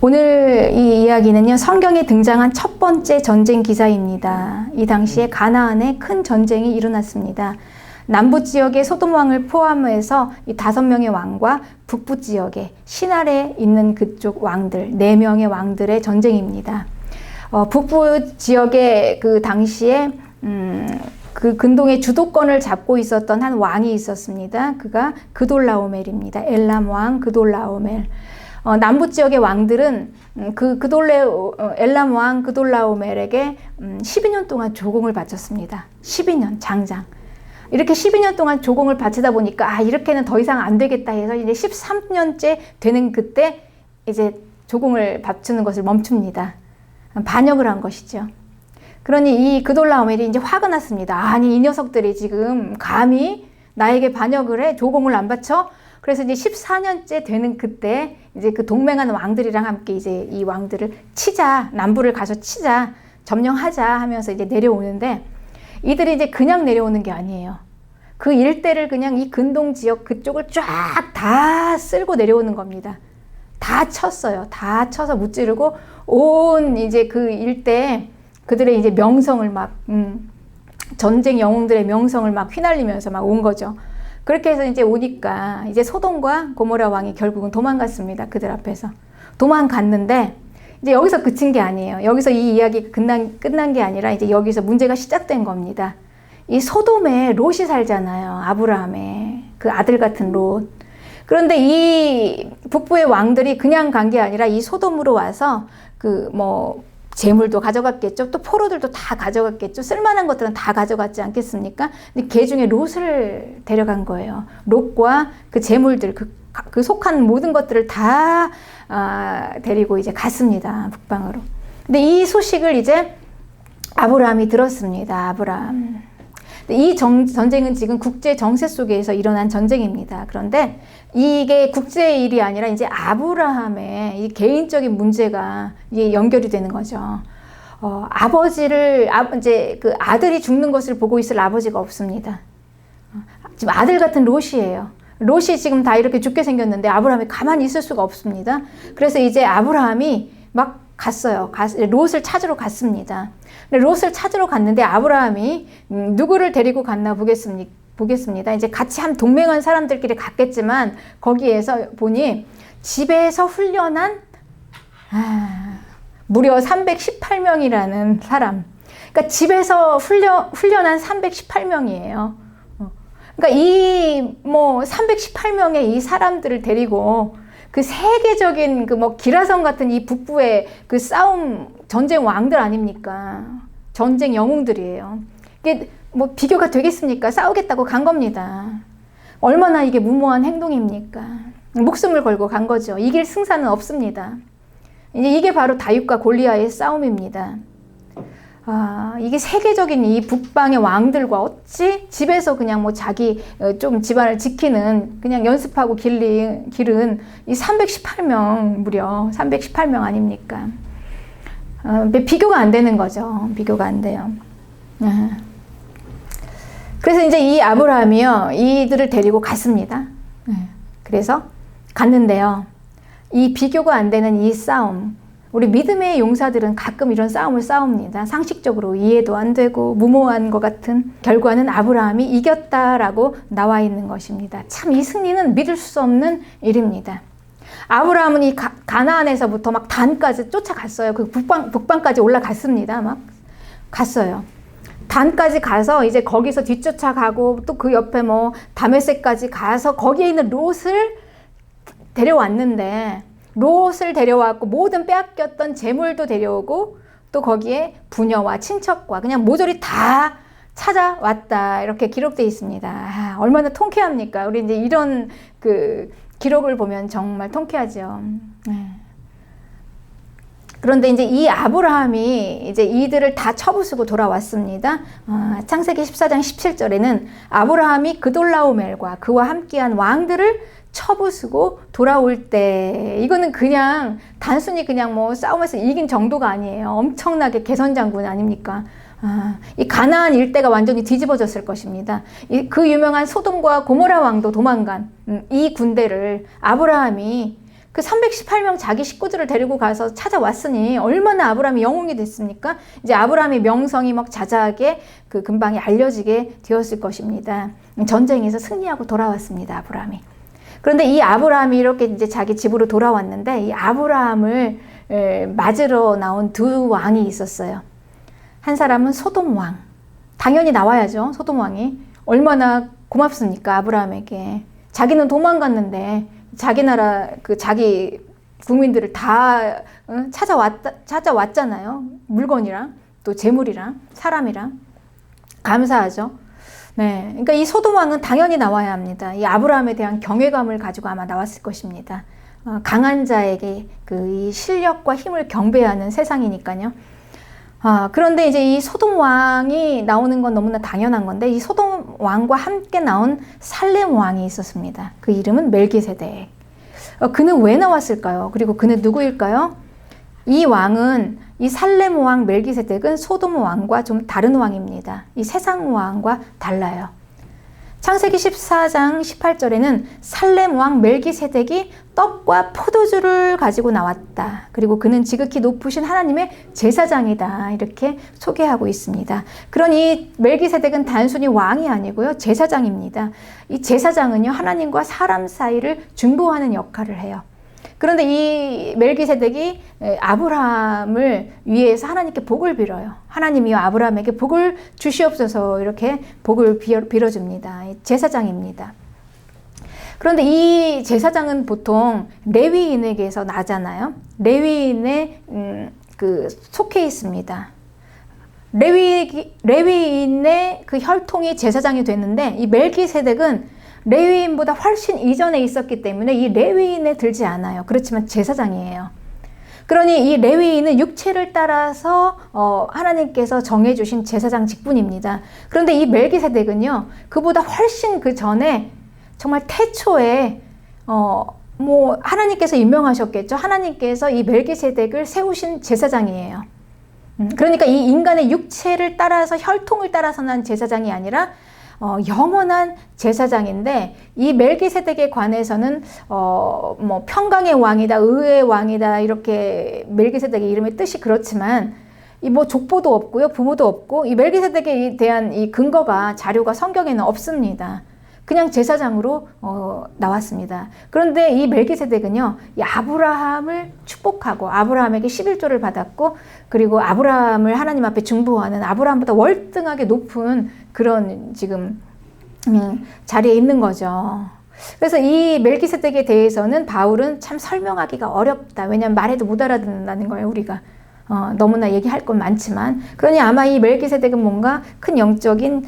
오늘 이 이야기는요, 성경에 등장한 첫 번째 전쟁 기사입니다. 이 당시에 가나안에 큰 전쟁이 일어났습니다. 남부 지역의 소돔 왕을 포함해서 이 5명의 왕과 북부 지역에 시나레에 있는 그쪽 왕들, 4명의 왕들의 전쟁입니다. 북부 지역에 그 당시에 그 근동의 주도권을 잡고 있었던 한 왕이 있었습니다. 그가 그돌라오멜입니다. 엘람 왕 그돌라오멜. 남부 지역의 왕들은 엘람 왕 그돌라오멜에게 12년 동안 조공을 바쳤습니다. 12년 장장. 이렇게 12년 동안 조공을 바치다 보니까 이렇게는 더 이상 안 되겠다 해서 이제 13년째 되는 그때 이제 조공을 바치는 것을 멈춥니다. 반역을 한 것이죠. 그러니 이 그돌라오멜이 이제 화가 났습니다. 아니, 이 녀석들이 지금 감히 나에게 반역을 해? 조공을 안 바쳐? 그래서 이제 14년째 되는 그때 이제 그 동맹하는 왕들이랑 함께 이제 이 왕들을 치자, 남부를 가서 치자, 점령하자 하면서 이제 내려오는데, 이들이 이제 그냥 내려오는 게 아니에요. 그 일대를 그냥 이 근동 지역 그쪽을 쫙 다 쓸고 내려오는 겁니다. 다 쳤어요. 다 쳐서 무찌르고 온 이제 그 일대에 그들의 이제 명성을 막 전쟁 영웅들의 명성을 막 휘날리면서 막 온 거죠. 그렇게 해서 이제 오니까 이제 소돔과 고모라 왕이 결국은 도망갔습니다. 그들 앞에서 도망갔는데, 이제 여기서 그친 게 아니에요. 여기서 이 이야기가 끝난 게 아니라 이제 여기서 문제가 시작된 겁니다. 이 소돔에 롯이 살잖아요. 아브라함의 그 아들 같은 롯. 그런데 이 북부의 왕들이 그냥 간 게 아니라 이 소돔으로 와서 재물도 가져갔겠죠. 또 포로들도 다 가져갔겠죠. 쓸만한 것들은 다 가져갔지 않겠습니까? 근데 그 중에 롯을 데려간 거예요. 롯과 그 재물들, 그 속한 모든 것들을 다 데리고 이제 갔습니다. 북방으로. 근데 이 소식을 이제 아브라함이 들었습니다. 아브라함. 이 전쟁은 지금 국제 정세 속에서 일어난 전쟁입니다. 그런데 이게 국제의 일이 아니라 이제 아브라함의 이 개인적인 문제가 이게 연결이 되는 거죠. 이제 그 아들이 죽는 것을 보고 있을 아버지가 없습니다. 지금 아들 같은 롯이에요. 롯이 지금 다 이렇게 죽게 생겼는데 아브라함이 가만히 있을 수가 없습니다. 그래서 이제 아브라함이 막 갔어요. 롯을 찾으러 갔습니다. 롯을 찾으러 갔는데 아브라함이 누구를 데리고 갔나 보겠습니다. 이제 같이 한 동맹한 사람들끼리 갔겠지만 거기에서 보니 집에서 훈련한 무려 318명이라는 사람. 그러니까 집에서 훈련한 318명이에요. 그러니까 이 318명의 이 사람들을 데리고 그 세계적인 기라성 같은 이 북부의 그 싸움 전쟁 왕들 아닙니까? 전쟁 영웅들이에요. 이게 비교가 되겠습니까? 싸우겠다고 간 겁니다. 얼마나 이게 무모한 행동입니까? 목숨을 걸고 간 거죠. 이길 승산은 없습니다. 이게 바로 다윗과 골리앗의 싸움입니다. 이게 세계적인 이 북방의 왕들과 어찌 집에서 그냥 자기 좀 집안을 지키는 그냥 연습하고 기른 이 318명, 무려 318명 아닙니까? 비교가 안 되는 거죠. 비교가 안 돼요. 그래서 이제 이 아브라함이요, 이들을 데리고 갔습니다. 그래서 갔는데요, 이 비교가 안 되는 이 싸움, 우리 믿음의 용사들은 가끔 이런 싸움을 싸웁니다. 상식적으로 이해도 안 되고 무모한 것 같은 결과는 아브라함이 이겼다라고 나와 있는 것입니다. 참 이 승리는 믿을 수 없는 일입니다. 아브라함은 이 가나안에서부터 막 단까지 쫓아갔어요. 그 북방까지 올라갔습니다. 막 갔어요. 단까지 가서 이제 거기서 뒤쫓아가고 또 그 옆에 다메섹까지 가서 거기에 있는 롯을 데려왔는데, 롯을 데려왔고 모든 빼앗겼던 재물도 데려오고 또 거기에 부녀와 친척과 그냥 모조리 다 찾아왔다, 이렇게 기록되어 있습니다. 얼마나 통쾌합니까? 우리 이제 이런 그 기록을 보면 정말 통쾌하죠. 그런데 이제 이 아브라함이 이제 이들을 다 쳐부수고 돌아왔습니다. 창세기 14장 17절에는 아브라함이 그돌라오멜과 그와 함께한 왕들을 쳐부수고 돌아올 때, 이거는 그냥 단순히 그냥 싸움에서 이긴 정도가 아니에요. 엄청나게 개선장군 아닙니까? 이 가나안 일대가 완전히 뒤집어졌을 것입니다. 그 유명한 소돔과 고모라 왕도 도망간 이 군대를 아브라함이 그 318명 자기 식구들을 데리고 가서 찾아왔으니 얼마나 아브라함이 영웅이 됐습니까? 이제 아브라함의 명성이 막 자자하게 그 근방에 알려지게 되었을 것입니다. 전쟁에서 승리하고 돌아왔습니다, 아브라함이. 그런데 이 아브라함이 이렇게 이제 자기 집으로 돌아왔는데 이 아브라함을 맞으러 나온 두 왕이 있었어요. 한 사람은 소돔 왕. 당연히 나와야죠, 소돔 왕이. 얼마나 고맙습니까, 아브라함에게. 자기는 도망갔는데 자기 나라 그 자기 국민들을 다 찾아왔잖아요. 물건이랑 또 재물이랑 사람이랑. 감사하죠. 네, 그러니까 이 소돔 왕은 당연히 나와야 합니다. 이 아브라함에 대한 경외감을 가지고 아마 나왔을 것입니다. 강한 자에게 이 실력과 힘을 경배하는 세상이니까요. 그런데 이제 이 소돔 왕이 나오는 건 너무나 당연한 건데 이 소돔 왕과 함께 나온 살렘 왕이 있었습니다. 그 이름은 멜기세덱. 그는 왜 나왔을까요? 그리고 그는 누구일까요? 이 왕은 이 살렘 왕 멜기세덱은 소돔 왕과 좀 다른 왕입니다. 이 세상 왕과 달라요. 창세기 14장 18절에는 살렘 왕 멜기세덱이 떡과 포도주를 가지고 나왔다. 그리고 그는 지극히 높으신 하나님의 제사장이다. 이렇게 소개하고 있습니다. 그러니 멜기세덱은 단순히 왕이 아니고요. 제사장입니다. 이 제사장은요, 하나님과 사람 사이를 중보하는 역할을 해요. 그런데 이 멜기세덱이 아브라함을 위해서 하나님께 복을 빌어요. 하나님이요 아브라함에게 복을 주시옵소서 이렇게 복을 빌어줍니다. 제사장입니다. 그런데 이 제사장은 보통 레위인에게서 나잖아요. 레위인에 속해 있습니다. 레위인의 그 혈통이 제사장이 됐는데 이 멜기세덱은 레위인보다 훨씬 이전에 있었기 때문에 이 레위인에 들지 않아요. 그렇지만 제사장이에요. 그러니 이 레위인은 육체를 따라서 하나님께서 정해주신 제사장 직분입니다. 그런데 이 멜기세덱은요, 그보다 훨씬 그 전에 정말 태초에 하나님께서 임명하셨겠죠. 하나님께서 이 멜기세덱을 세우신 제사장이에요. 그러니까 이 인간의 육체를 따라서 혈통을 따라서 난 제사장이 아니라 영원한 제사장인데 이 멜기세덱에 관해서는 평강의 왕이다, 의의 왕이다 이렇게 멜기세덱의 이름의 뜻이 그렇지만 이 족보도 없고요, 부모도 없고 이 멜기세덱에 대한 이 근거가 자료가 성경에는 없습니다. 그냥 제사장으로 나왔습니다. 그런데 이 멜기세덱은요, 이 아브라함을 축복하고 아브라함에게 11조를 받았고 그리고 아브라함을 하나님 앞에 중보하는 아브라함보다 월등하게 높은 그런 지금 자리에 있는 거죠. 그래서 이 멜기세덱에 대해서는 바울은 참 설명하기가 어렵다. 왜냐하면 말해도 못 알아듣는다는 거예요, 우리가. 너무나 얘기할 건 많지만 그러니 아마 이 멜기세덱은 뭔가 큰 영적인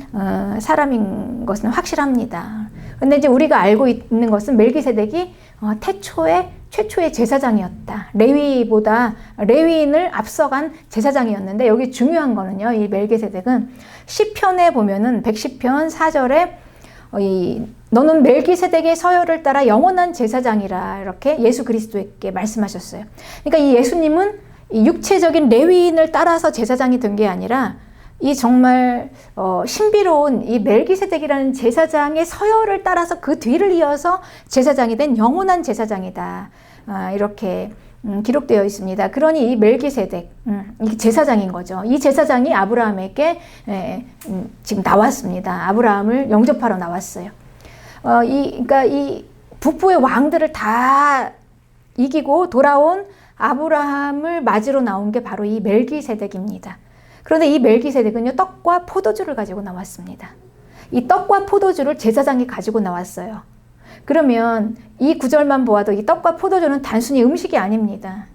사람인 것은 확실합니다. 근데 이제 우리가 알고 있는 것은 멜기세덱이 최초의 제사장이었다. 레위인을 앞서간 제사장이었는데 여기 중요한 거는요, 이 멜기세덱은 시편에 보면은 110편 4절에 너는 멜기세덱의 서열을 따라 영원한 제사장이라 이렇게 예수 그리스도에게 말씀하셨어요. 그러니까 이 예수님은 이 육체적인 레위인을 따라서 제사장이 된 게 아니라 이 정말 신비로운 이 멜기세덱이라는 제사장의 서열을 따라서 그 뒤를 이어서 제사장이 된 영원한 제사장이다. 이렇게 기록되어 있습니다. 그러니 이 멜기세덱, 이 제사장인 거죠. 이 제사장이 아브라함에게 지금 나왔습니다. 아브라함을 영접하러 나왔어요. 그러니까 이 북부의 왕들을 다 이기고 돌아온 아브라함을 맞으러 나온 게 바로 이 멜기세덱입니다. 그런데 이 멜기세덱은요, 떡과 포도주를 가지고 나왔습니다. 이 떡과 포도주를 제사장이 가지고 나왔어요. 그러면 이 구절만 보아도 이 떡과 포도주는 단순히 음식이 아닙니다.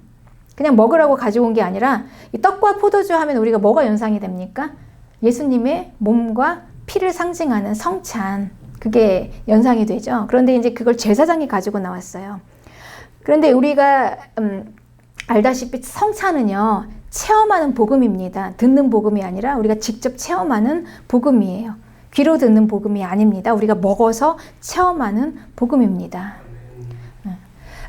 그냥 먹으라고 가지고 온 게 아니라 이 떡과 포도주 하면 우리가 뭐가 연상이 됩니까? 예수님의 몸과 피를 상징하는 성찬, 그게 연상이 되죠. 그런데 이제 그걸 제사장이 가지고 나왔어요. 그런데 우리가 알다시피 성찬은요, 체험하는 복음입니다. 듣는 복음이 아니라 우리가 직접 체험하는 복음이에요. 귀로 듣는 복음이 아닙니다. 우리가 먹어서 체험하는 복음입니다.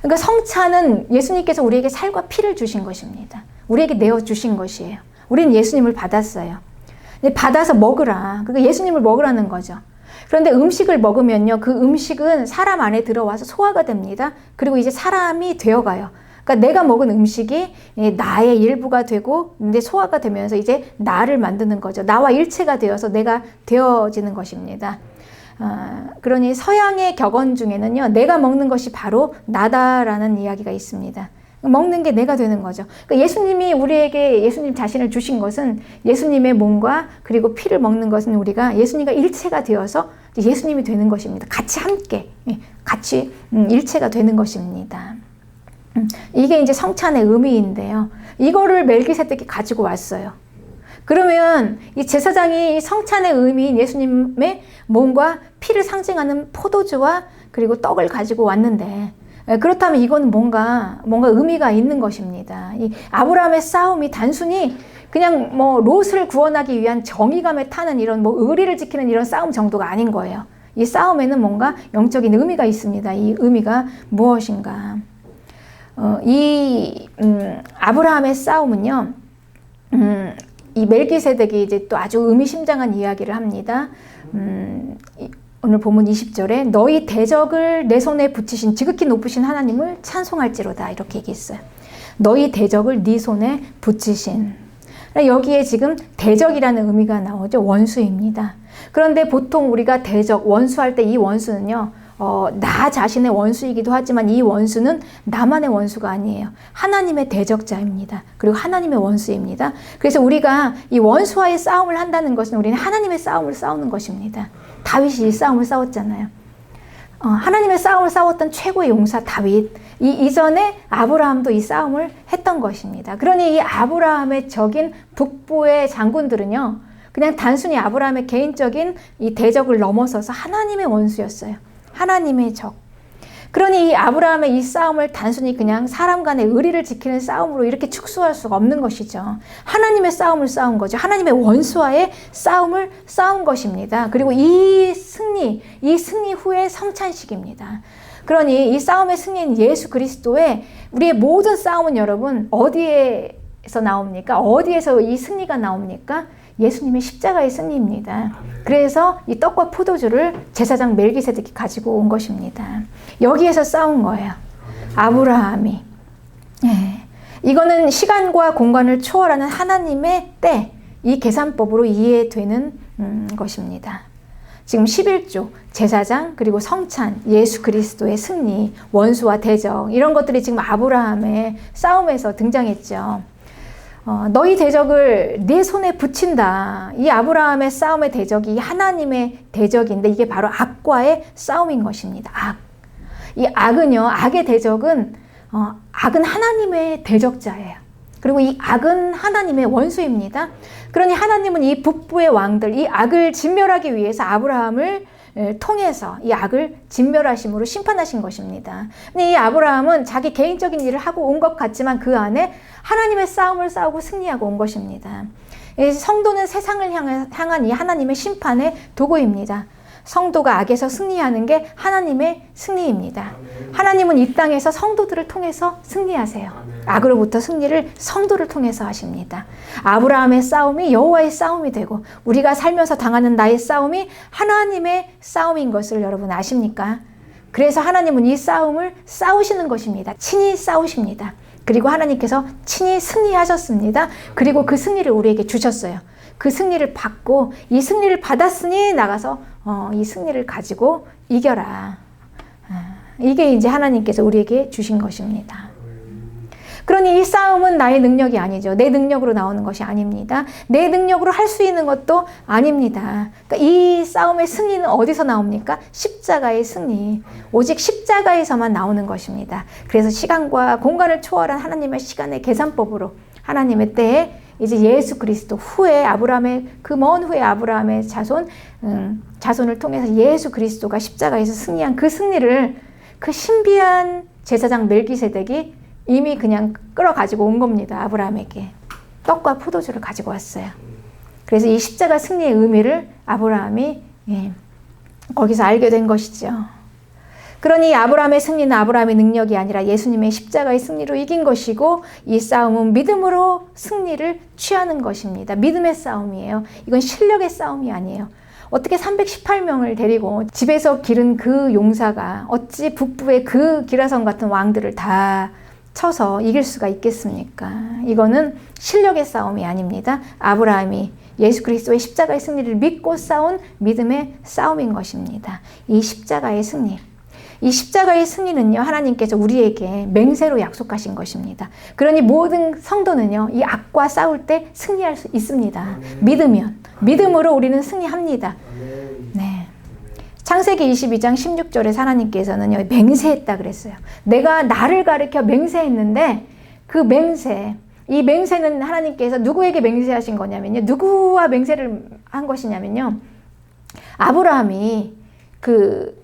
그러니까 성찬은 예수님께서 우리에게 살과 피를 주신 것입니다. 우리에게 내어주신 것이에요. 우리는 예수님을 받았어요. 받아서 먹으라. 그러니까 예수님을 먹으라는 거죠. 그런데 음식을 먹으면요, 그 음식은 사람 안에 들어와서 소화가 됩니다. 그리고 이제 사람이 되어가요. 그러니까 내가 먹은 음식이 나의 일부가 되고, 근데 소화가 되면서 이제 나를 만드는 거죠. 나와 일체가 되어서 내가 되어지는 것입니다. 그러니 서양의 격언 중에는요, 내가 먹는 것이 바로 나다라는 이야기가 있습니다. 먹는 게 내가 되는 거죠. 그러니까 예수님이 우리에게 예수님 자신을 주신 것은 예수님의 몸과 그리고 피를 먹는 것은 우리가 예수님과 일체가 되어서 예수님이 되는 것입니다. 같이 함께, 같이 일체가 되는 것입니다. 이게 이제 성찬의 의미인데요. 이거를 멜기세덱이 가지고 왔어요. 그러면 이 제사장이 이 성찬의 의미인 예수님의 몸과 피를 상징하는 포도주와 그리고 떡을 가지고 왔는데, 그렇다면 이건 뭔가 의미가 있는 것입니다. 이 아브라함의 싸움이 단순히 그냥 뭐 롯을 구원하기 위한 정의감에 타는 이런 뭐 의리를 지키는 이런 싸움 정도가 아닌 거예요. 이 싸움에는 뭔가 영적인 의미가 있습니다. 이 의미가 무엇인가? 아브라함의 싸움은요, 이 멜기세덱이 이제 또 아주 의미심장한 이야기를 합니다. 오늘 본문 20절에 너희 대적을 내 손에 붙이신 지극히 높으신 하나님을 찬송할지로다, 이렇게 얘기했어요. 너희 대적을 네 손에 붙이신. 여기에 지금 대적이라는 의미가 나오죠. 원수입니다. 그런데 보통 우리가 대적, 원수할 때 이 원수는요, 나 자신의 원수이기도 하지만 이 원수는 나만의 원수가 아니에요. 하나님의 대적자입니다. 그리고 하나님의 원수입니다. 그래서 우리가 이 원수와의 싸움을 한다는 것은 우리는 하나님의 싸움을 싸우는 것입니다. 다윗이 이 싸움을 싸웠잖아요. 하나님의 싸움을 싸웠던 최고의 용사 다윗. 이전에 아브라함도 이 싸움을 했던 것입니다. 그러니 이 아브라함의 적인 북부의 장군들은요, 그냥 단순히 아브라함의 개인적인 이 대적을 넘어서서 하나님의 원수였어요. 하나님의 적. 그러니 이 아브라함의 이 싸움을 단순히 그냥 사람 간의 의리를 지키는 싸움으로 이렇게 축소할 수가 없는 것이죠. 하나님의 싸움을 싸운 거죠. 하나님의 원수와의 싸움을 싸운 것입니다. 그리고 이 승리 후에 성찬식입니다. 그러니 이 싸움의 승리인 예수 그리스도의 우리의 모든 싸움은 여러분 어디에서 나옵니까? 어디에서 이 승리가 나옵니까? 예수님의 십자가의 승리입니다. 그래서 이 떡과 포도주를 제사장 멜기세덱이 가지고 온 것입니다. 여기에서 싸운 거예요. 아브라함이. 이거는 시간과 공간을 초월하는 하나님의 때, 이 계산법으로 이해되는 것입니다. 지금 11조, 제사장, 그리고 성찬, 예수 그리스도의 승리, 원수와 대적, 이런 것들이 지금 아브라함의 싸움에서 등장했죠. 너희 대적을 네 손에 붙인다. 이 아브라함의 싸움의 대적이 하나님의 대적인데 이게 바로 악과의 싸움인 것입니다. 악. 이 악은요, 악의 대적은 악은 하나님의 대적자예요. 그리고 이 악은 하나님의 원수입니다. 그러니 하나님은 이 북부의 왕들, 이 악을 진멸하기 위해서 아브라함을 통해서 이 악을 진멸하심으로 심판하신 것입니다. 근데 이 아브라함은 자기 개인적인 일을 하고 온 것 같지만 그 안에 하나님의 싸움을 싸우고 승리하고 온 것입니다. 성도는 세상을 향한 이 하나님의 심판의 도구입니다. 성도가 악에서 승리하는 게 하나님의 승리입니다. 하나님은 이 땅에서 성도들을 통해서 승리하세요. 악으로부터 승리를 성도를 통해서 하십니다. 아브라함의 싸움이 여호와의 싸움이 되고 우리가 살면서 당하는 나의 싸움이 하나님의 싸움인 것을 여러분 아십니까? 그래서 하나님은 이 싸움을 싸우시는 것입니다. 친히 싸우십니다. 그리고 하나님께서 친히 승리하셨습니다. 그리고 그 승리를 우리에게 주셨어요. 그 승리를 받고 이 승리를 받았으니 나가서 이 승리를 가지고 이겨라. 이게 이제 하나님께서 우리에게 주신 것입니다. 그러니 이 싸움은 나의 능력이 아니죠. 내 능력으로 나오는 것이 아닙니다. 내 능력으로 할 수 있는 것도 아닙니다. 그러니까 이 싸움의 승리는 어디서 나옵니까? 십자가의 승리. 오직 십자가에서만 나오는 것입니다. 그래서 시간과 공간을 초월한 하나님의 시간의 계산법으로 하나님의 때에 이제 예수 그리스도 후에 아브라함의 그 먼 후에 아브라함의 자손을 통해서 예수 그리스도가 십자가에서 승리한 그 승리를 그 신비한 제사장 멜기세덱이 이미 그냥 끌어가지고 온 겁니다. 아브라함에게 떡과 포도주를 가지고 왔어요. 그래서 이 십자가 승리의 의미를 아브라함이 거기서 알게 된 것이죠. 그러니 아브라함의 승리는 아브라함의 능력이 아니라 예수님의 십자가의 승리로 이긴 것이고 이 싸움은 믿음으로 승리를 취하는 것입니다. 믿음의 싸움이에요. 이건 실력의 싸움이 아니에요. 어떻게 318명을 데리고 집에서 기른 그 용사가 어찌 북부의 그 기라성 같은 왕들을 다 쳐서 이길 수가 있겠습니까? 이거는 실력의 싸움이 아닙니다. 아브라함이 예수 그리스도의 십자가의 승리를 믿고 싸운 믿음의 싸움인 것입니다. 이 십자가의 승리. 이 십자가의 승리는요, 하나님께서 우리에게 맹세로 약속하신 것입니다. 그러니 모든 성도는요, 이 악과 싸울 때 승리할 수 있습니다. 믿음으로 우리는 승리합니다. 네. 창세기 22장 16절에 하나님께서는요, 맹세했다 그랬어요. 내가 나를 가리켜 맹세했는데 그 맹세, 이 맹세는 하나님께서 누구에게 맹세하신 거냐면요, 누구와 맹세를 한 것이냐면요, 아브라함이 그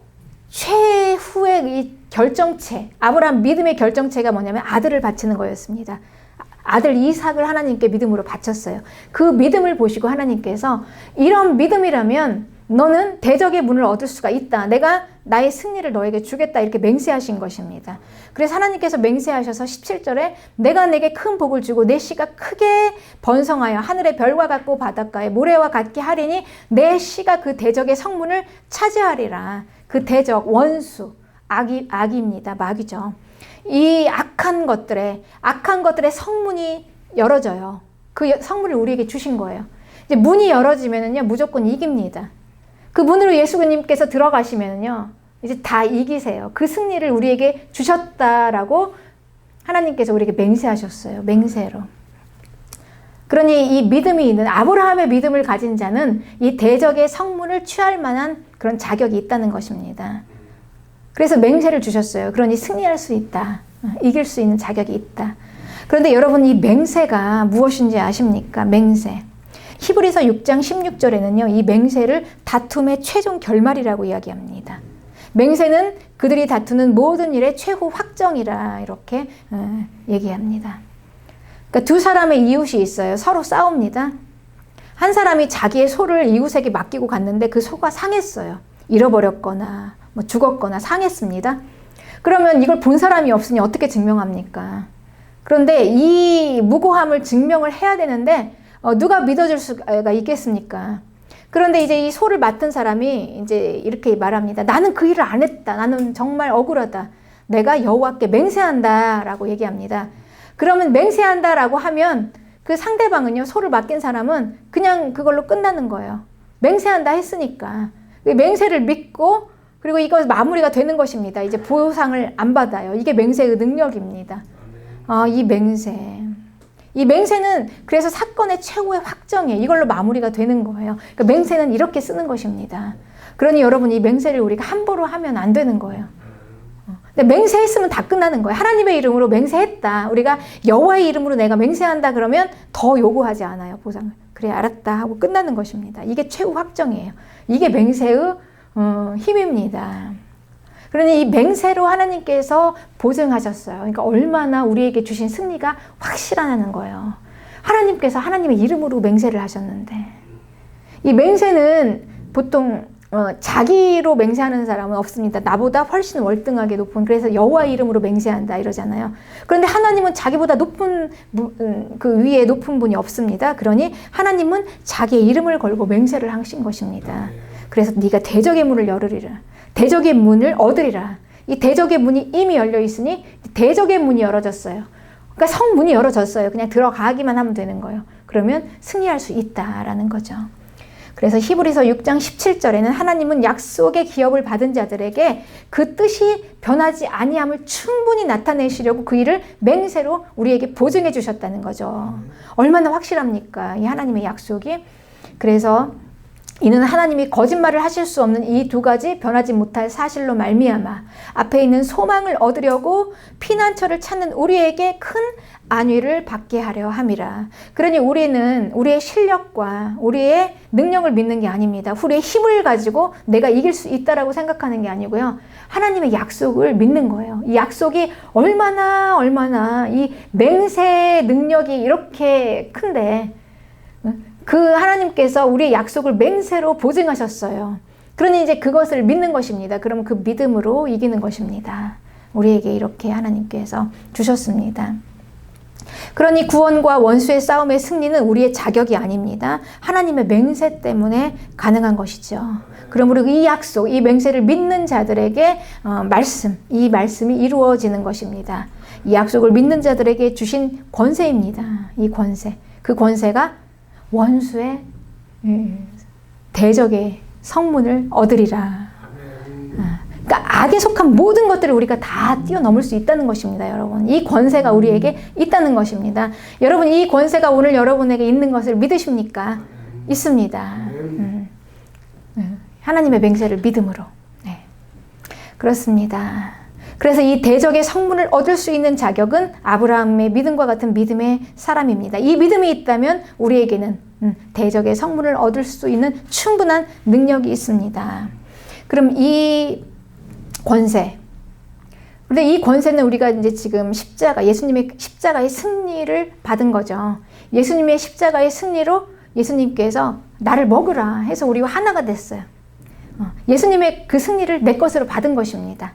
최후의 이 결정체, 아브라함 믿음의 결정체가 뭐냐면 아들을 바치는 거였습니다. 아들 이삭을 하나님께 믿음으로 바쳤어요. 그 믿음을 보시고 하나님께서 이런 믿음이라면 너는 대적의 문을 얻을 수가 있다. 내가 나의 승리를 너에게 주겠다. 이렇게 맹세하신 것입니다. 그래서 하나님께서 맹세하셔서 17절에 내가 내게 큰 복을 주고 내 씨가 크게 번성하여 하늘의 별과 같고 바닷가의 모래와 같게 하리니 내 씨가 그 대적의 성문을 차지하리라. 그 대적, 원수, 악입니다. 마귀죠. 이 악한 것들의 성문이 열어져요. 그 성문을 우리에게 주신 거예요. 이제 문이 열어지면은요, 무조건 이깁니다. 그 문으로 예수님께서 들어가시면은요, 이제 다 이기세요. 그 승리를 우리에게 주셨다라고 하나님께서 우리에게 맹세하셨어요. 맹세로. 그러니 이 믿음이 있는 아브라함의 믿음을 가진 자는 이 대적의 성문을 취할 만한 그런 자격이 있다는 것입니다. 그래서 맹세를 주셨어요. 그러니 승리할 수 있다. 이길 수 있는 자격이 있다. 그런데 여러분, 이 맹세가 무엇인지 아십니까? 맹세. 히브리서 6장 16절에는요, 이 맹세를 다툼의 최종 결말이라고 이야기합니다. 맹세는 그들이 다투는 모든 일의 최후 확정이라 이렇게 얘기합니다. 그러니까 두 사람의 이웃이 있어요. 서로 싸웁니다. 한 사람이 자기의 소를 이웃에게 맡기고 갔는데 그 소가 상했어요. 잃어버렸거나 뭐 죽었거나 상했습니다. 그러면 이걸 본 사람이 없으니 어떻게 증명합니까? 그런데 이 무고함을 증명을 해야 되는데 누가 믿어줄 수가 있겠습니까? 그런데 이제 이 소를 맡은 사람이 이제 이렇게 말합니다. 나는 그 일을 안 했다. 나는 정말 억울하다. 내가 여호와께 맹세한다라고 얘기합니다. 그러면 맹세한다라고 하면 그 상대방은요, 소를 맡긴 사람은 그냥 그걸로 끝나는 거예요. 맹세한다 했으니까. 맹세를 믿고 그리고 이거 마무리가 되는 것입니다. 이제 보상을 안 받아요. 이게 맹세의 능력입니다. 이 맹세. 이 맹세는 그래서 사건의 최후의 확정이에요. 이걸로 마무리가 되는 거예요. 그러니까 맹세는 이렇게 쓰는 것입니다. 그러니 여러분, 이 맹세를 우리가 함부로 하면 안 되는 거예요. 근데 맹세했으면 다 끝나는 거예요. 하나님의 이름으로 맹세했다. 우리가 여호와의 이름으로 내가 맹세한다 그러면 더 요구하지 않아요, 보상을. 그래, 알았다 하고 끝나는 것입니다. 이게 최후 확정이에요. 이게 맹세의 힘입니다. 그러니 이 맹세로 하나님께서 보증하셨어요. 그러니까 얼마나 우리에게 주신 승리가 확실하다는 거예요. 하나님께서 하나님의 이름으로 맹세를 하셨는데, 이 맹세는 보통 자기로 맹세하는 사람은 없습니다. 나보다 훨씬 월등하게 높은, 그래서 여호와 이름으로 맹세한다 이러잖아요. 그런데 하나님은 자기보다 높은 그 위에 높은 분이 없습니다. 그러니 하나님은 자기의 이름을 걸고 맹세를 하신 것입니다. 그래서 네가 대적의 문을 열으리라. 대적의 문을 얻으리라. 이 대적의 문이 이미 열려 있으니 대적의 문이 열어졌어요. 그러니까 성문이 열어졌어요. 그냥 들어가기만 하면 되는 거예요. 그러면 승리할 수 있다라는 거죠. 그래서 히브리서 6장 17절에는 하나님은 약속의 기업을 받은 자들에게 그 뜻이 변하지 아니함을 충분히 나타내시려고 그 일을 맹세로 우리에게 보증해 주셨다는 거죠. 얼마나 확실합니까? 이 하나님의 약속이. 그래서 이는 하나님이 거짓말을 하실 수 없는 이 두 가지 변하지 못할 사실로 말미암아 앞에 있는 소망을 얻으려고 피난처를 찾는 우리에게 큰 안위를 받게 하려 함이라. 그러니 우리는 우리의 실력과 우리의 능력을 믿는 게 아닙니다. 우리의 힘을 가지고 내가 이길 수 있다라고 생각하는 게 아니고요. 하나님의 약속을 믿는 거예요. 이 약속이 얼마나 이 맹세의 능력이 이렇게 큰데 그 하나님께서 우리의 약속을 맹세로 보증하셨어요. 그러니 이제 그것을 믿는 것입니다. 그럼 그 믿음으로 이기는 것입니다. 우리에게 이렇게 하나님께서 주셨습니다. 그러니 구원과 원수의 싸움의 승리는 우리의 자격이 아닙니다. 하나님의 맹세 때문에 가능한 것이죠. 그러므로 이 약속, 이 맹세를 믿는 자들에게 이 말씀이 이루어지는 것입니다. 이 약속을 믿는 자들에게 주신 권세입니다. 이 권세. 그 권세가 원수의 대적의 성문을 얻으리라. 그러니까 악에 속한 모든 것들을 우리가 다 뛰어넘을 수 있다는 것입니다, 여러분. 이 권세가 우리에게 있다는 것입니다. 여러분, 이 권세가 오늘 여러분에게 있는 것을 믿으십니까? 있습니다. 하나님의 맹세를 믿음으로. 네. 그렇습니다. 그래서 이 대적의 성문을 얻을 수 있는 자격은 아브라함의 믿음과 같은 믿음의 사람입니다. 이 믿음이 있다면 우리에게는 대적의 성문을 얻을 수 있는 충분한 능력이 있습니다. 그럼 이 권세. 근데 이 권세는 우리가 이제 지금 예수님의 십자가의 승리를 받은 거죠. 예수님의 십자가의 승리로 예수님께서 나를 먹으라 해서 우리와 하나가 됐어요. 예수님의 그 승리를 내 것으로 받은 것입니다.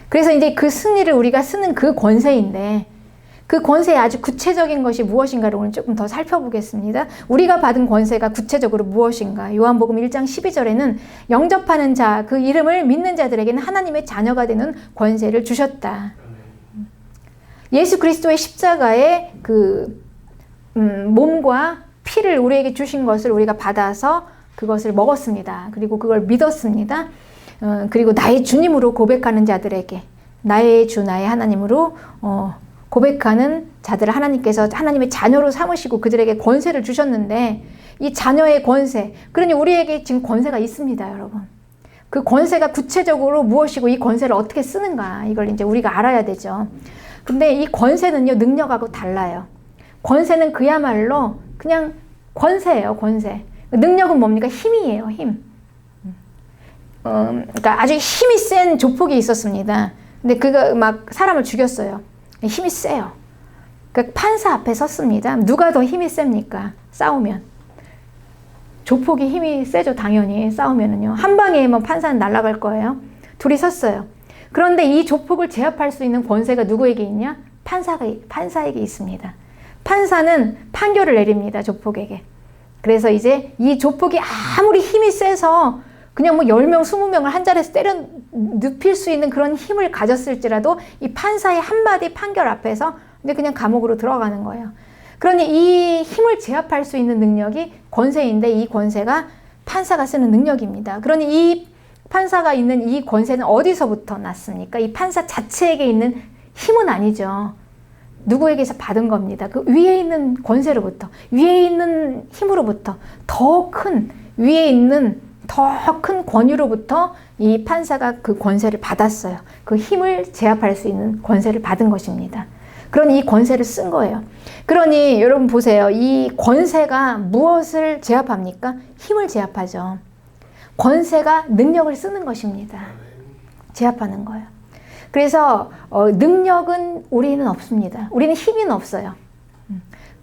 그래서 이제 그 승리를 우리가 쓰는 그 권세인데, 그 권세의 아주 구체적인 것이 무엇인가를 오늘 조금 더 살펴보겠습니다. 우리가 받은 권세가 구체적으로 무엇인가? 요한복음 1장 12절에는 영접하는 자, 그 이름을 믿는 자들에게는 하나님의 자녀가 되는 권세를 주셨다. 예수 그리스도의 십자가의 그 몸과 피를 우리에게 주신 것을 우리가 받아서 그것을 먹었습니다. 그리고 그걸 믿었습니다. 그리고 나의 주님으로 고백하는 자들에게, 나의 주, 나의 하나님으로 고백하는 자들을 하나님께서 하나님의 자녀로 삼으시고 그들에게 권세를 주셨는데, 이 자녀의 권세, 그러니 우리에게 지금 권세가 있습니다, 여러분. 그 권세가 구체적으로 무엇이고 이 권세를 어떻게 쓰는가, 이걸 이제 우리가 알아야 되죠. 근데 이 권세는요, 능력하고 달라요. 권세는 그야말로 그냥 권세예요, 권세. 능력은 뭡니까? 힘이에요, 힘. 그러니까 아주 힘이 센 조폭이 있었습니다. 근데 그가 막 사람을 죽였어요. 힘이 세요. 그 판사 앞에 섰습니다. 누가 더 힘이 셉니까? 싸우면. 조폭이 힘이 세죠, 당연히. 싸우면은요. 한 방에 뭐 판사는 날아갈 거예요. 둘이 섰어요. 그런데 이 조폭을 제압할 수 있는 권세가 누구에게 있냐? 판사에게 있습니다. 판사는 판결을 내립니다, 조폭에게. 그래서 이제 이 조폭이 아무리 힘이 세서 그냥 뭐 10명, 20명을 한 자리에서 때려 눕힐 수 있는 그런 힘을 가졌을지라도 이 판사의 한마디 판결 앞에서 근데 그냥 감옥으로 들어가는 거예요. 그러니 이 힘을 제압할 수 있는 능력이 권세인데, 이 권세가 판사가 쓰는 능력입니다. 그러니 이 판사가 있는 이 권세는 어디서부터 났습니까? 이 판사 자체에게 있는 힘은 아니죠. 누구에게서 받은 겁니다. 그 위에 있는 권세로부터, 위에 있는 힘으로부터, 위에 있는 더 큰 권위로부터 이 판사가 그 권세를 받았어요. 그 힘을 제압할 수 있는 권세를 받은 것입니다. 그러니 이 권세를 쓴 거예요. 그러니 여러분 보세요. 이 권세가 무엇을 제압합니까? 힘을 제압하죠. 권세가 능력을 쓰는 것입니다. 제압하는 거예요. 그래서 능력은 우리는 없습니다. 우리는 힘은 없어요.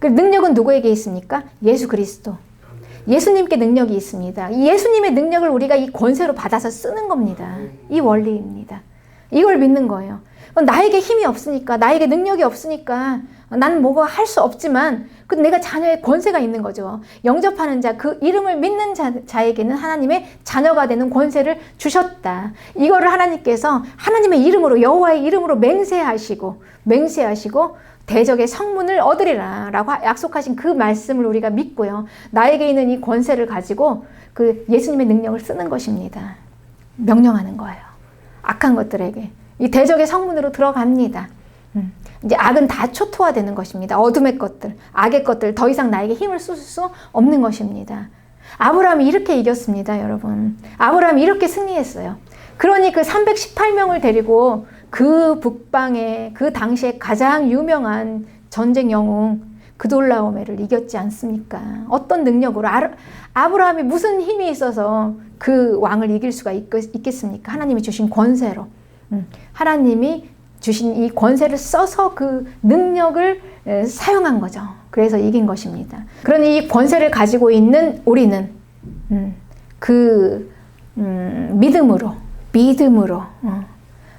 그 능력은 누구에게 있습니까? 예수 그리스도. 예수님께 능력이 있습니다. 이 예수님의 능력을 우리가 이 권세로 받아서 쓰는 겁니다. 이 원리입니다. 이걸 믿는 거예요. 나에게 힘이 없으니까, 나에게 능력이 없으니까 나는 뭐가 할 수 없지만 그 내가 자녀의 권세가 있는 거죠. 영접하는 자, 그 이름을 믿는 자에게는 하나님의 자녀가 되는 권세를 주셨다. 이거를 하나님께서 하나님의 이름으로, 여호와의 이름으로 맹세하시고 대적의 성문을 얻으리라 라고 약속하신 그 말씀을 우리가 믿고요. 나에게 있는 이 권세를 가지고 그 예수님의 능력을 쓰는 것입니다. 명령하는 거예요. 악한 것들에게. 이 대적의 성문으로 들어갑니다. 이제 악은 다 초토화되는 것입니다. 어둠의 것들, 악의 것들, 더 이상 나에게 힘을 쓸 수 없는 것입니다. 아브라함이 이렇게 이겼습니다, 여러분. 아브라함이 이렇게 승리했어요. 그러니 그 318명을 데리고 그 북방의 그 당시에 가장 유명한 전쟁 영웅 그돌라오메를 이겼지 않습니까? 어떤 능력으로? 아브라함이 무슨 힘이 있어서 그 왕을 이길 수가 있겠습니까? 하나님이 주신 권세로. 하나님이 주신 이 권세를 써서 그 능력을 사용한 거죠. 그래서 이긴 것입니다. 그러니 이 권세를 가지고 있는 우리는 믿음으로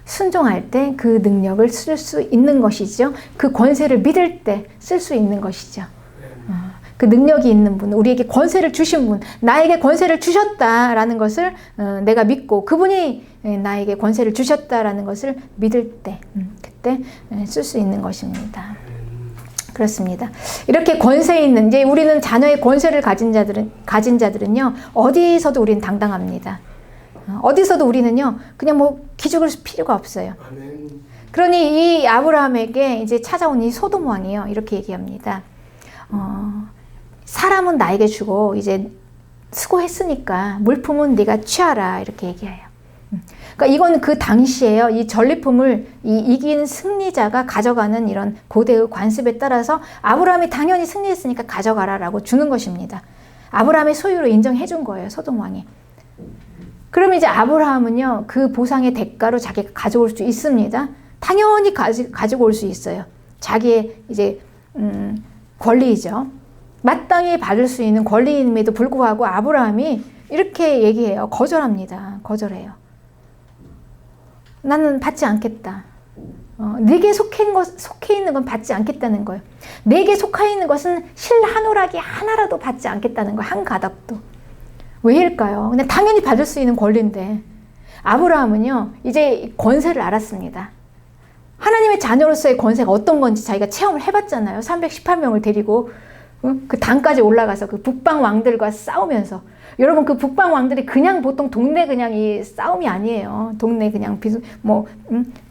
순종할 때 그 능력을 쓸 수 있는 것이죠. 그 권세를 믿을 때 쓸 수 있는 것이죠. 그 능력이 있는 분, 우리에게 권세를 주신 분, 나에게 권세를 주셨다라는 것을 내가 믿고 그분이 나에게 권세를 주셨다라는 것을 믿을 때 그때 쓸 수 있는 것입니다. 그렇습니다. 이렇게 권세 있는, 이제 우리는 자녀의 권세를 가진 자들은요, 어디서도 우리는 당당합니다. 어디서도 우리는요, 그냥 뭐 기죽을 필요가 없어요. 그러니 이 아브라함에게 이제 찾아온 이 소돔 왕이요, 이렇게 얘기합니다. 사람은 나에게 주고 이제 수고했으니까 물품은 네가 취하라, 이렇게 얘기해요. 그러니까 이건 그 당시에요, 이 전리품을 이긴 승리자가 가져가는 이런 고대의 관습에 따라서 아브라함이 당연히 승리했으니까 가져가라라고 주는 것입니다. 아브라함의 소유로 인정해 준 거예요, 소돔 왕이. 그러면 이제 아브라함은요, 그 보상의 대가로 자기가 가져올 수 있습니다. 당연히 가지고 올 수 있어요. 자기의 이제 권리이죠. 마땅히 받을 수 있는 권리임에도 불구하고 아브라함이 이렇게 얘기해요. 거절합니다. 거절해요. 나는 받지 않겠다. 내게 속해 있는 건 받지 않겠다는 거예요. 내게 속해 있는 것은 실 한 오락이 하나라도 받지 않겠다는 거예요. 한 가닥도. 왜일까요? 그냥 당연히 받을 수 있는 권리인데 아브라함은요, 이제 권세를 알았습니다. 하나님의 자녀로서의 권세가 어떤 건지 자기가 체험을 해봤잖아요. 318명을 데리고 그 단까지 올라가서 그 북방 왕들과 싸우면서, 여러분 그 북방 왕들이 그냥 보통 동네 그냥 이 싸움이 아니에요. 동네 그냥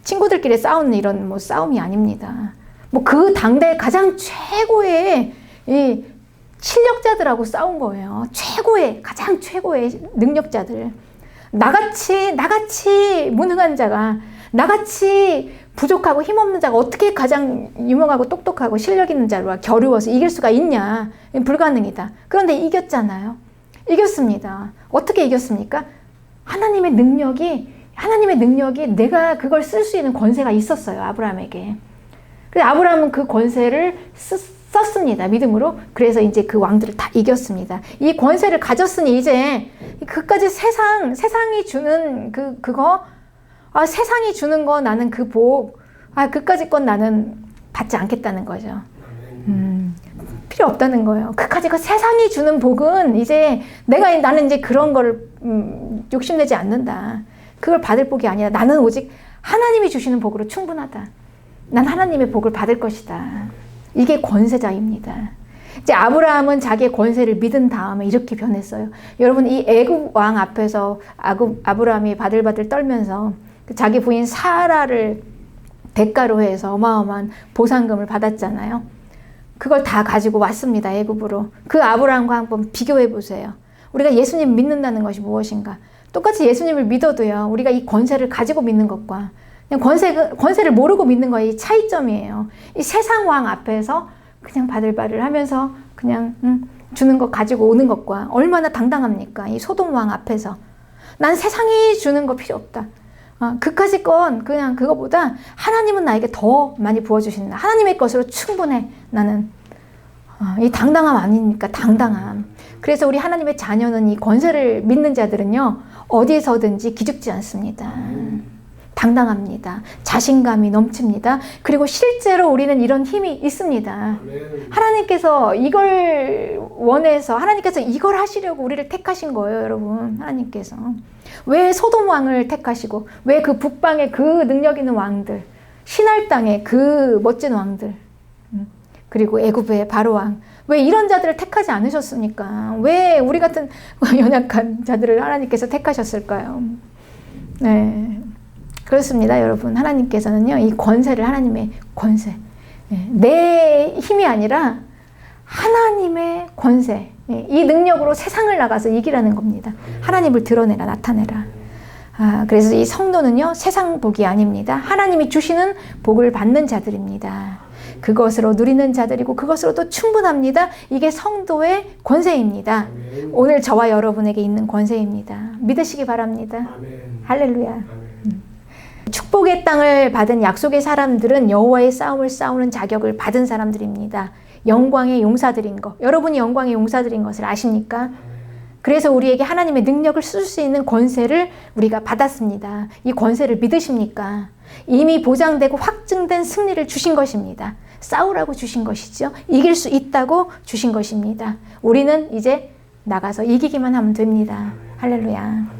친구들끼리 싸우는 이런 뭐 싸움이 아닙니다. 뭐 그 당대 가장 최고의 이 실력자들하고 싸운 거예요. 가장 최고의 능력자들. 나같이 무능한 자가, 나같이 부족하고 힘없는 자가 어떻게 가장 유명하고 똑똑하고 실력 있는 자와 겨루어서 이길 수가 있냐. 불가능이다. 그런데 이겼잖아요. 이겼습니다. 어떻게 이겼습니까? 하나님의 능력이 내가 그걸 쓸 수 있는 권세가 있었어요, 아브라함에게. 그래서 아브라함은 그 권세를 썼습니다, 믿음으로. 그래서 이제 그 왕들을 다 이겼습니다. 이 권세를 가졌으니 이제 그까지 세상이 주는 그거, 세상이 주는 거 나는 그 복, 그까지 건 나는 받지 않겠다는 거죠. 필요 없다는 거예요. 그까지 그 세상이 주는 복은 이제 나는 이제 그런 거를 욕심내지 않는다. 그걸 받을 복이 아니라 나는 오직 하나님이 주시는 복으로 충분하다. 난 하나님의 복을 받을 것이다. 이게 권세자입니다. 이제 아브라함은 자기의 권세를 믿은 다음에 이렇게 변했어요. 여러분, 이 애굽 왕 앞에서 아브라함이 바들바들 떨면서 자기 부인 사라를 대가로 해서 어마어마한 보상금을 받았잖아요. 그걸 다 가지고 왔습니다, 애굽으로. 그 아브라함과 한번 비교해 보세요. 우리가 예수님 믿는다는 것이 무엇인가? 똑같이 예수님을 믿어도요, 우리가 이 권세를 가지고 믿는 것과 그냥 권세를 모르고 믿는 거의 이 차이점이에요. 이 세상 왕 앞에서 그냥 바들바들 하면서 그냥 주는 것 가지고 오는 것과 얼마나 당당합니까? 이 소돔 왕 앞에서. 난 세상이 주는 거 필요 없다. 그까짓 건 그냥 그거보다 하나님은 나에게 더 많이 부어주신다. 하나님의 것으로 충분해. 나는 이 당당함 아닙니까? 당당함. 그래서 우리 하나님의 자녀는 이 권세를 믿는 자들은요, 어디에서든지 기죽지 않습니다. 당당합니다. 자신감이 넘칩니다. 그리고 실제로 우리는 이런 힘이 있습니다. 하나님께서 이걸 원해서, 하나님께서 이걸 하시려고 우리를 택하신 거예요, 여러분. 하나님께서. 왜 소돔 왕을 택하시고, 왜 그 북방의 그 능력 있는 왕들, 신할 땅의 그 멋진 왕들, 그리고 애굽의 바로 왕, 왜 이런 자들을 택하지 않으셨습니까? 왜 우리 같은 연약한 자들을 하나님께서 택하셨을까요? 네. 그렇습니다, 여러분. 하나님께서는요, 이 권세를, 하나님의 권세, 내 힘이 아니라 하나님의 권세, 이 능력으로 세상을 나가서 이기라는 겁니다. 하나님을 드러내라, 나타내라. 그래서 이 성도는요, 세상 복이 아닙니다. 하나님이 주시는 복을 받는 자들입니다. 그것으로 누리는 자들이고 그것으로도 충분합니다. 이게 성도의 권세입니다. 오늘 저와 여러분에게 있는 권세입니다. 믿으시기 바랍니다. 할렐루야. 축복의 땅을 받은 약속의 사람들은 여호와의 싸움을 싸우는 자격을 받은 사람들입니다. 영광의 용사들인 것. 여러분이 영광의 용사들인 것을 아십니까? 그래서 우리에게 하나님의 능력을 쓸 수 있는 권세를 우리가 받았습니다. 이 권세를 믿으십니까? 이미 보장되고 확증된 승리를 주신 것입니다. 싸우라고 주신 것이죠. 이길 수 있다고 주신 것입니다. 우리는 이제 나가서 이기기만 하면 됩니다. 할렐루야.